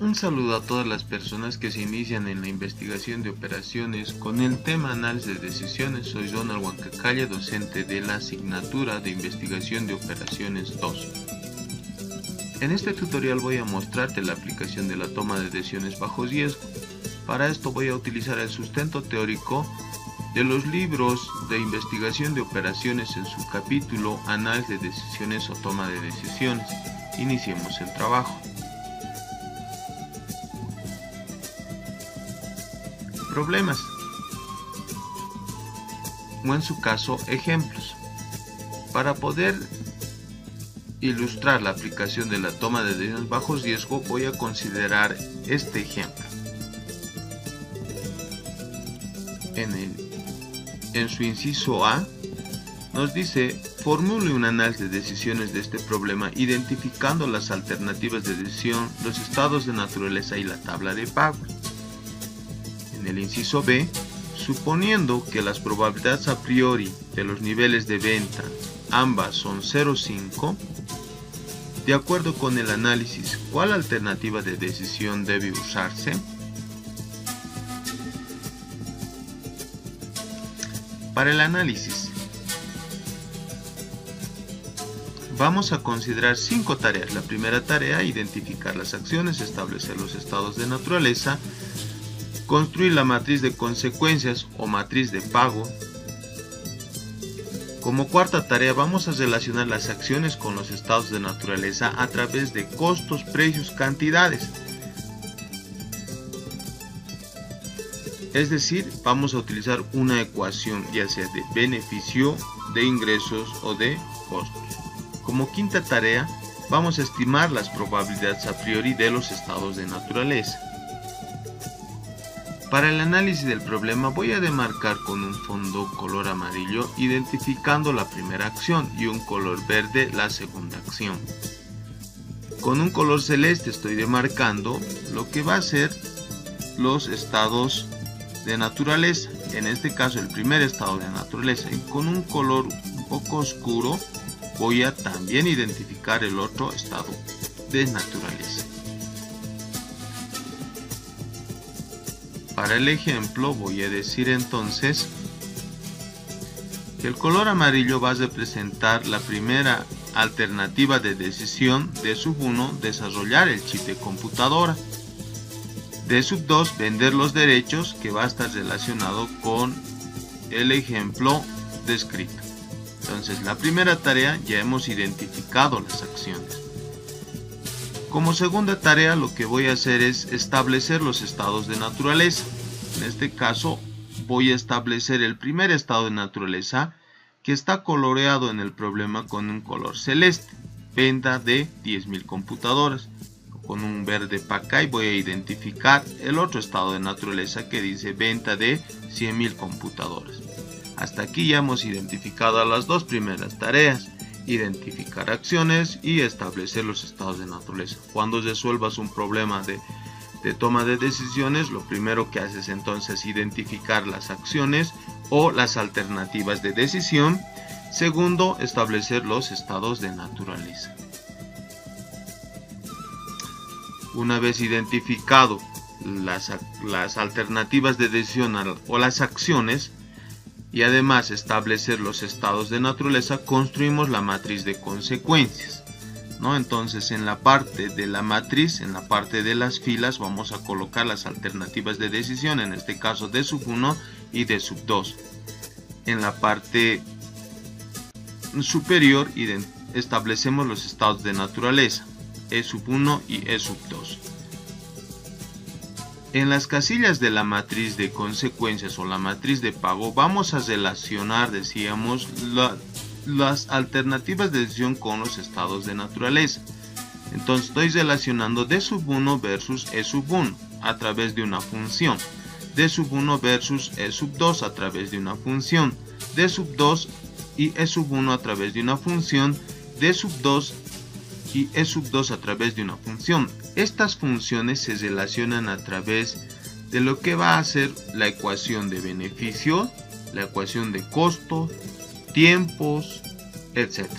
Un saludo a todas las personas que se inician en la investigación de operaciones con el tema análisis de decisiones. Soy Donald Huancacaya, docente de la asignatura de investigación de operaciones 2. En este tutorial voy a mostrarte la aplicación de la toma de decisiones bajo riesgo. Para esto voy a utilizar el sustento teórico de los libros de investigación de operaciones en su capítulo Análisis de decisiones o toma de decisiones. Iniciemos el trabajo. Problemas, o en su caso ejemplos. Para poder ilustrar la aplicación de la toma de decisiones bajo riesgo, voy a considerar este ejemplo. En su inciso A nos dice: formule un análisis de decisiones de este problema identificando las alternativas de decisión, los estados de naturaleza y la tabla de pago. En el inciso B, suponiendo que las probabilidades a priori de los niveles de venta ambas son 0,5, de acuerdo con el análisis, ¿cuál alternativa de decisión debe usarse? Para el análisis, vamos a considerar 5 tareas. La primera tarea: identificar las acciones, establecer los estados de naturaleza, construir la matriz de consecuencias o matriz de pago. Como cuarta tarea, vamos a relacionar las acciones con los estados de naturaleza a través de costos, precios, cantidades. Es decir, vamos a utilizar una ecuación ya sea de beneficio, de ingresos o de costos. Como quinta tarea, vamos a estimar las probabilidades a priori de los estados de naturaleza. Para el análisis del problema voy a demarcar con un fondo color amarillo identificando la primera acción y un color verde la segunda acción. Con un color celeste estoy demarcando lo que va a ser los estados de naturaleza, en este caso el primer estado de naturaleza, y con un color un poco oscuro voy a también identificar el otro estado de naturaleza. Para el ejemplo voy a decir entonces que el color amarillo va a representar la primera alternativa de decisión. De sub 1, desarrollar el chip de computadora. De sub 2, vender los derechos, que va a estar relacionado con el ejemplo descrito. Entonces, la primera tarea ya hemos identificado las acciones. Como segunda tarea, lo que voy a hacer es establecer los estados de naturaleza. En este caso voy a establecer el primer estado de naturaleza, que está coloreado en el problema con un color celeste: venta de 10.000 computadoras. Con un verde Pacay voy a identificar el otro estado de naturaleza, que dice venta de 100.000 computadoras. Hasta aquí ya hemos identificado las dos primeras tareas: identificar acciones y establecer los estados de naturaleza. Cuando resuelvas un problema de toma de decisiones, lo primero que haces entonces es identificar las acciones o las alternativas de decisión. Segundo, establecer los estados de naturaleza. Una vez identificado las alternativas de decisión o las acciones, y además establecer los estados de naturaleza, construimos la matriz de consecuencias, ¿no? Entonces, en la parte de la matriz, en la parte de las filas, vamos a colocar las alternativas de decisión, en este caso de sub 1 y de sub 2. En la parte superior establecemos los estados de naturaleza, E sub 1 y E sub 2. En las casillas de la matriz de consecuencias o la matriz de pago vamos a relacionar, decíamos, las alternativas de decisión con los estados de naturaleza. Entonces estoy relacionando D sub 1 versus E sub 1 a través de una función, D sub 1 versus E sub 2 a través de una función, D sub 2 y E sub 1 a través de una función, D sub 2 y E sub 2 a través de una función. Estas funciones se relacionan a través de lo que va a ser la ecuación de beneficio, la ecuación de costo, tiempos, etc.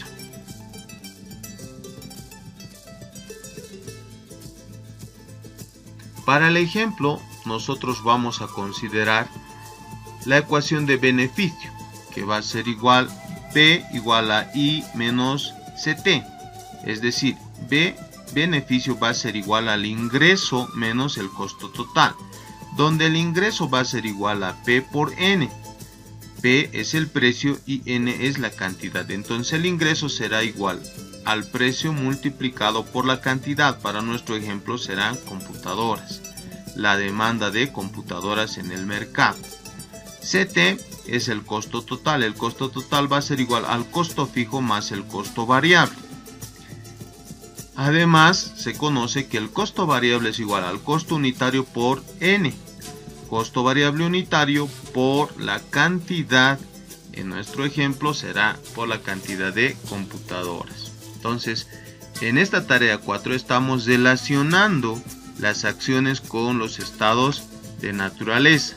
Para el ejemplo, nosotros vamos a considerar la ecuación de beneficio, que va a ser igual B igual a I menos CT. Es decir, B beneficio va a ser igual al ingreso menos el costo total, donde el ingreso va a ser igual a P por N. P es el precio y N es la cantidad. Entonces el ingreso será igual al precio multiplicado por la cantidad. Para nuestro ejemplo serán computadoras. La demanda de computadoras en el mercado. CT es el costo total. El costo total va a ser igual al costo fijo más el costo variable. Además, se conoce que el costo variable es igual al costo unitario por N. Costo variable unitario por la cantidad, en nuestro ejemplo será por la cantidad de computadoras. Entonces, en esta tarea 4 estamos relacionando las acciones con los estados de naturaleza,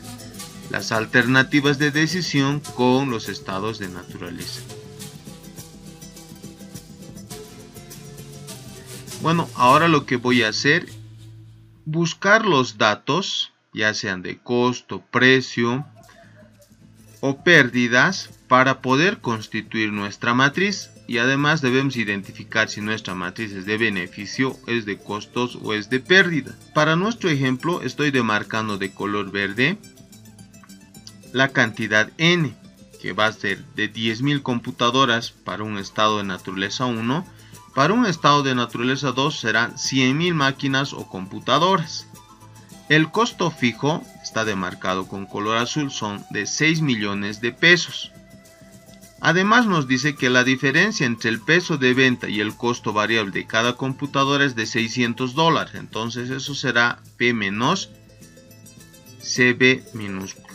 las alternativas de decisión con los estados de naturaleza. Bueno, ahora lo que voy a hacer, buscar los datos, ya sean de costo, precio o pérdidas, para poder constituir nuestra matriz. Y además debemos identificar si nuestra matriz es de beneficio, es de costos o es de pérdida. Para nuestro ejemplo estoy demarcando de color verde la cantidad N, que va a ser de 10.000 computadoras para un estado de naturaleza 1. Para un estado de naturaleza 2 serán 100.000 máquinas o computadoras. El costo fijo está demarcado con color azul, son de 6 millones de pesos. Además nos dice que la diferencia entre el precio de venta y el costo variable de cada computadora es de $600. Entonces eso será P menos CB minúscula.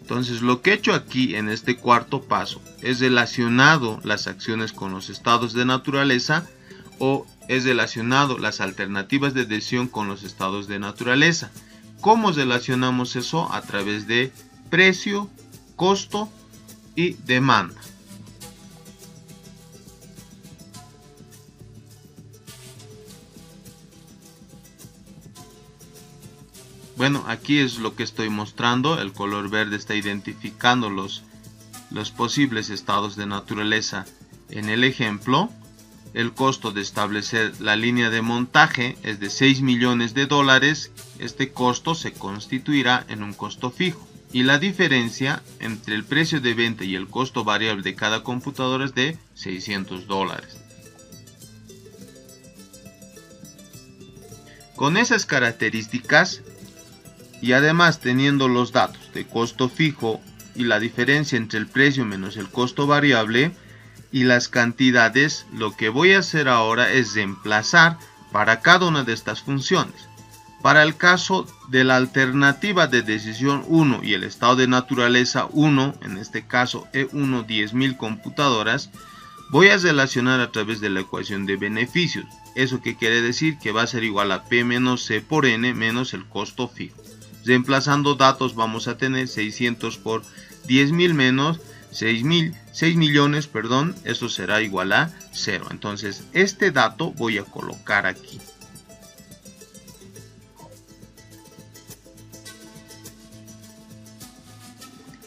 Entonces lo que he hecho aquí en este cuarto paso es relacionado las acciones con los estados de naturaleza, o es relacionado las alternativas de decisión con los estados de naturaleza. ¿Cómo relacionamos eso? A través de precio, costo y demanda. Bueno, aquí es lo que estoy mostrando. El color verde está identificando los posibles estados de naturaleza en el ejemplo. El costo de establecer la línea de montaje es de 6 millones de dólares. Este costo se constituirá en un costo fijo. Y la diferencia entre el precio de venta y el costo variable de cada computadora es de $600. Con esas características, y además teniendo los datos de costo fijo y la diferencia entre el precio menos el costo variable y las cantidades, lo que voy a hacer ahora es reemplazar para cada una de estas funciones. Para el caso de la alternativa de decisión 1 y el estado de naturaleza 1, en este caso E1 10.000 computadoras, voy a relacionar a través de la ecuación de beneficios. ¿Eso qué quiere decir? Que va a ser igual a P menos C por N menos el costo fijo. Reemplazando datos vamos a tener 600 por 10.000 menos 6 millones, perdón, eso será igual a 0. Entonces este dato voy a colocar aquí.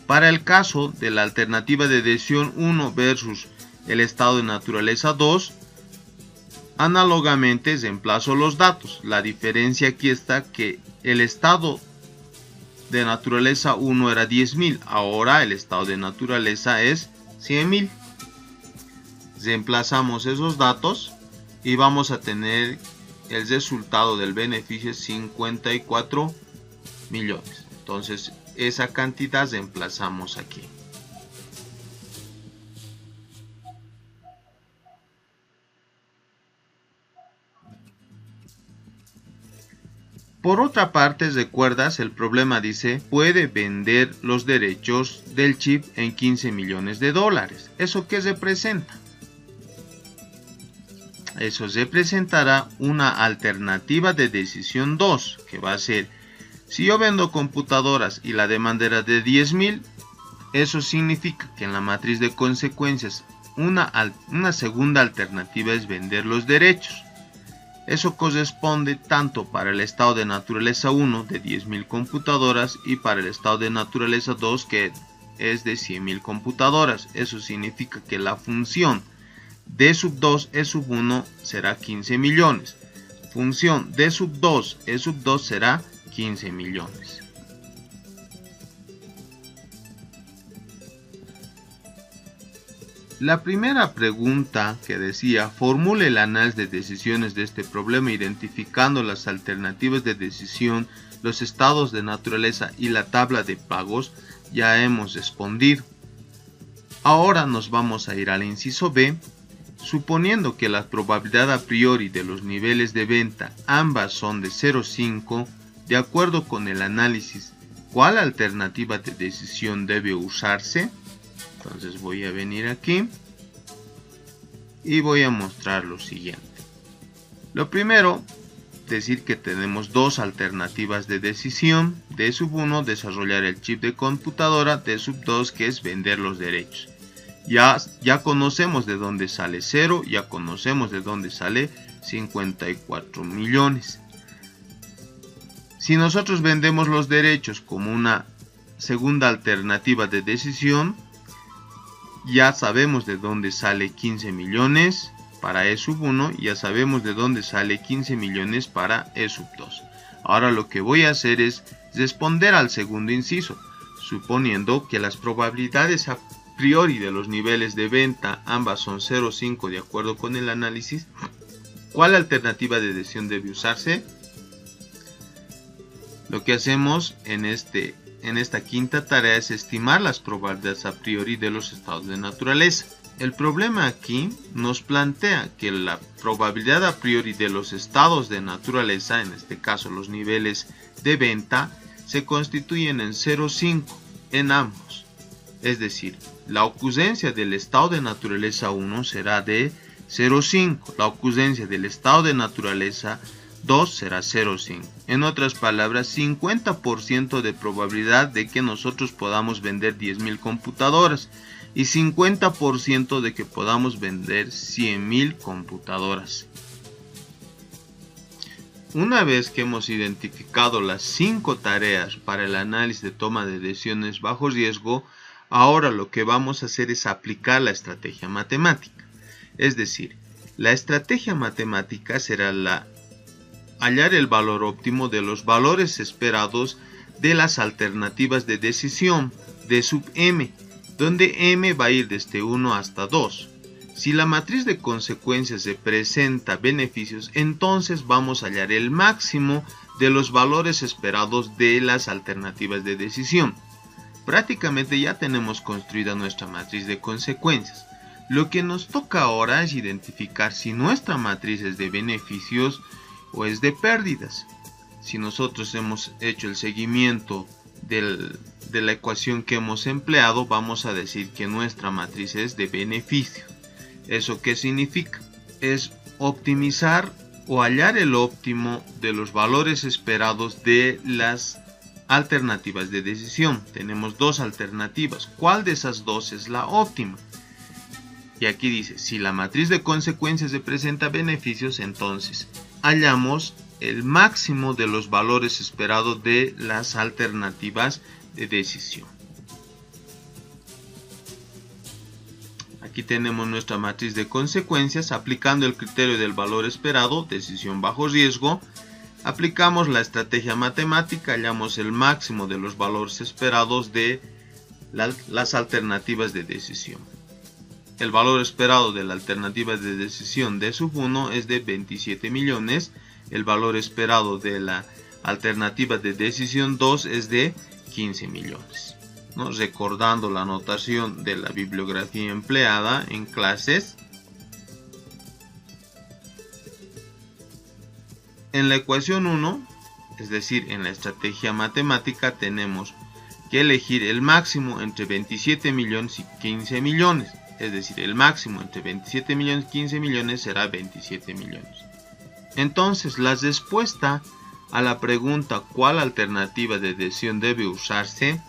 Para el caso de la alternativa de decisión 1 versus el estado de naturaleza 2, análogamente reemplazo los datos. La diferencia aquí está que el estado de naturaleza 1 era 10.000, ahora el estado de naturaleza es 100.000. Reemplazamos esos datos y vamos a tener el resultado del beneficio 54 millones. Entonces esa cantidad reemplazamos aquí. Por otra parte, recuerdas, el problema dice, puede vender los derechos del chip en 15 millones de dólares. ¿Eso qué representa? Eso representará una alternativa de decisión 2, que va a ser, si yo vendo computadoras y la demanda era de 10.000, eso significa que en la matriz de consecuencias una segunda alternativa es vender los derechos. Eso corresponde tanto para el estado de naturaleza 1 de 10.000 computadoras y para el estado de naturaleza 2 que es de 100.000 computadoras. Eso significa que la función D sub 2 E sub 1 será 15 millones. Función D sub 2 E sub 2 será 15 millones. La primera pregunta que decía, formule el análisis de decisiones de este problema identificando las alternativas de decisión, los estados de naturaleza y la tabla de pagos, ya hemos respondido. Ahora nos vamos a ir al inciso B. Suponiendo que la probabilidad a priori de los niveles de venta ambas son de 0,5, de acuerdo con el análisis, ¿cuál alternativa de decisión debe usarse? Entonces voy a venir aquí y voy a mostrar lo siguiente. Lo primero, decir que tenemos dos alternativas de decisión. D sub 1, desarrollar el chip de computadora. D sub 2, que es vender los derechos. Ya conocemos de dónde sale 0, ya conocemos de dónde sale 54 millones. Si nosotros vendemos los derechos como una segunda alternativa de decisión, ya sabemos de dónde sale 15 millones para E sub 1, ya sabemos de dónde sale 15 millones para E sub 2. Ahora lo que voy a hacer es responder al segundo inciso, suponiendo que las probabilidades a priori de los niveles de venta ambas son 0,5 de acuerdo con el análisis. ¿Cuál alternativa de decisión debe usarse? Lo que hacemos en esta quinta tarea es estimar las probabilidades a priori de los estados de naturaleza. El problema aquí nos plantea que la probabilidad a priori de los estados de naturaleza, en este caso los niveles de venta, se constituyen en 0,5 en ambos. Es decir, la ocurrencia del estado de naturaleza 1 será de 0,5. La ocurrencia del estado de naturaleza 2 será 0,5. En otras palabras, 50% de probabilidad de que nosotros podamos vender 10.000 computadoras y 50% de que podamos vender 100.000 computadoras. Una vez que hemos identificado las 5 tareas para el análisis de toma de decisiones bajo riesgo, ahora lo que vamos a hacer es aplicar la estrategia matemática. Es decir, la estrategia matemática será hallar el valor óptimo de los valores esperados de las alternativas de decisión de sub m, donde m va a ir desde 1 hasta 2. Si la matriz de consecuencias representa beneficios, entonces vamos a hallar el máximo de los valores esperados de las alternativas de decisión. Prácticamente ya tenemos construida nuestra matriz de consecuencias. Lo que nos toca ahora es identificar si nuestra matriz es de beneficios o es de pérdidas. Si nosotros hemos hecho el seguimiento de la ecuación que hemos empleado, vamos a decir que nuestra matriz es de beneficio. ¿Eso qué significa? Es optimizar o hallar el óptimo de los valores esperados de las alternativas de decisión. Tenemos dos alternativas. ¿Cuál de esas dos es la óptima? Y aquí dice, si la matriz de consecuencias representa beneficios, entonces hallamos el máximo de los valores esperados de las alternativas de decisión. Aquí tenemos nuestra matriz de consecuencias. Aplicando el criterio del valor esperado, decisión bajo riesgo, aplicamos la estrategia matemática, hallamos el máximo de los valores esperados de las alternativas de decisión. El valor esperado de la alternativa de decisión D sub 1 es de 27 millones. El valor esperado de la alternativa de decisión 2 es de 15 millones. ¿No? Recordando la notación de la bibliografía empleada en clases. En la ecuación 1, es decir, en la estrategia matemática, tenemos que elegir el máximo entre 27 millones y 15 millones. Es decir, el máximo entre 27 millones y 15 millones será 27 millones. Entonces, la respuesta a la pregunta ¿cuál alternativa de decisión debe usarse?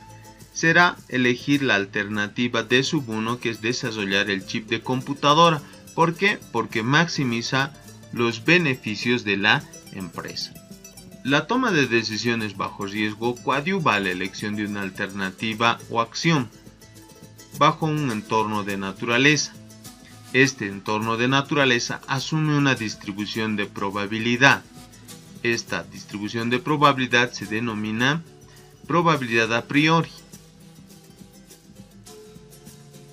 Será elegir la alternativa D sub 1, que es desarrollar el chip de computadora. ¿Por qué? Porque maximiza los beneficios de la empresa. La toma de decisiones bajo riesgo coadyuva a la elección de una alternativa o acción bajo un entorno de naturaleza. Este entorno de naturaleza asume una distribución de probabilidad. Esta distribución de probabilidad se denomina probabilidad a priori.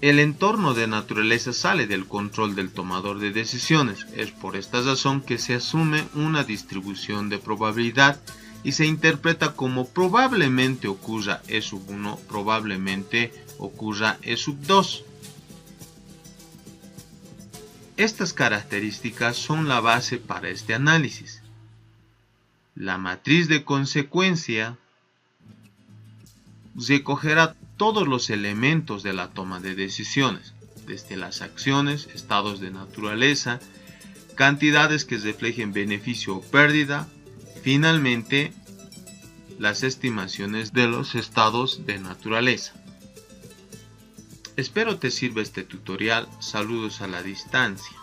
El entorno de naturaleza sale del control del tomador de decisiones. Es por esta razón que se asume una distribución de probabilidad y se interpreta como probablemente ocurra E sub 1, probablemente ocurra E sub 2. Estas características son la base para este análisis. La matriz de consecuencia recogerá todos los elementos de la toma de decisiones, desde las acciones, estados de naturaleza, cantidades que reflejen beneficio o pérdida, finalmente las estimaciones de los estados de naturaleza. Espero te sirva este tutorial. Saludos a la distancia.